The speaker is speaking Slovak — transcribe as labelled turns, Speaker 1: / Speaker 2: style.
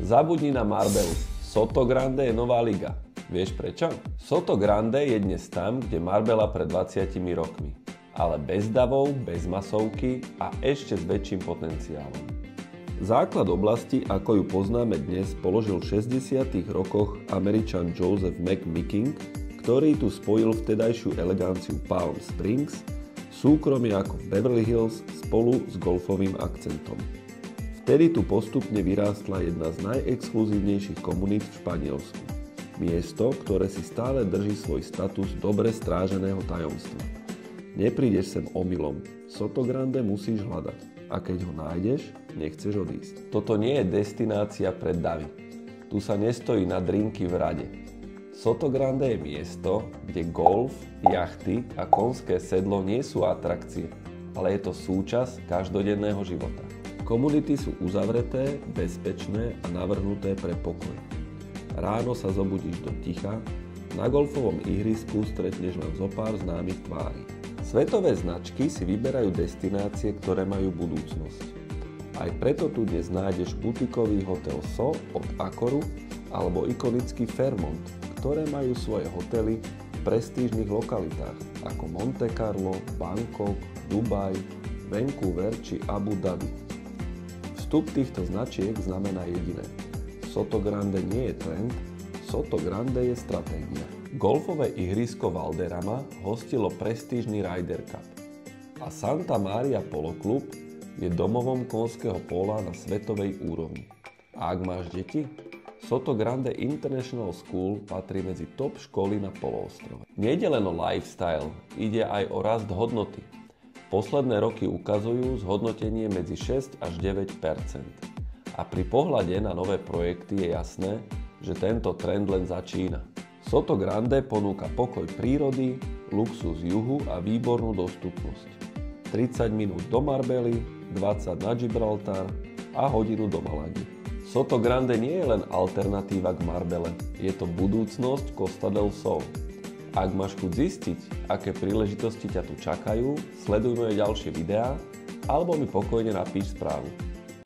Speaker 1: Zabudni na Marbelu. Soto Grande je nová liga. Vieš prečo? Soto Grande je dnes tam, kde Marbella pred 20 rokmi. Ale bez davov, bez masovky a ešte s väčším potenciálom. Základ oblasti, ako ju poznáme dnes, položil v 60. rokoch Američan Joseph McMicking, ktorý tu spojil vtedajšiu eleganciu Palm Springs, súkromie ako v Beverly Hills spolu s golfovým akcentom. Vtedy tu postupne vyrástla jedna z najexkluzívnejších komunít v Španielsku. Miesto, ktoré si stále drží svoj status dobre stráženého tajomstva. Neprídeš sem omylom, Soto Grande musíš hľadať a keď ho nájdeš, nechceš odísť. Toto nie je destinácia pre davy. Tu sa nestojí na drinky v rade. Soto Grande je miesto, kde golf, jachty a konské sedlo nie sú atrakcie, ale je to súčasť každodenného života. Komunity sú uzavreté, bezpečné a navrhnuté pre pokoj. Ráno sa zobudíš do ticha, na golfovom ihrisku stretneš len zo pár známych tvári. Svetové značky si vyberajú destinácie, ktoré majú budúcnosť. Aj preto tu dnes nájdeš butikový hotel So od Accoru alebo ikonický Fairmont, ktoré majú svoje hotely v prestížnych lokalitách ako Monte Carlo, Bangkok, Dubaj, Vancouver či Abu Dhabi. Vstup týchto značiek znamená jediné. Soto Grande nie je trend, Soto Grande je stratégia. Golfové ihrisko Valderrama hostilo prestížny Ryder Cup a Santa Maria Polo Club je domovom konského póla na svetovej úrovni. A ak máš deti, Soto Grande International School patrí medzi top školy na poloostrove. Nejde len o lifestyle, ide aj o rast hodnoty. Posledné roky ukazujú zhodnotenie medzi 6 až 9 %. A pri pohľade na nové projekty je jasné, že tento trend len začína. Soto Grande ponúka pokoj prírody, luxus juhu a výbornú dostupnosť. 30 minút do Marbely, 20 na Gibraltar a hodinu do Malagy. Soto Grande nie je len alternatíva k Marbelle, je to budúcnosť Costa del Sol. Ak máš chuť zistiť, aké príležitosti ťa tu čakajú, sleduj moje ďalšie videá alebo mi pokojne napíš správu.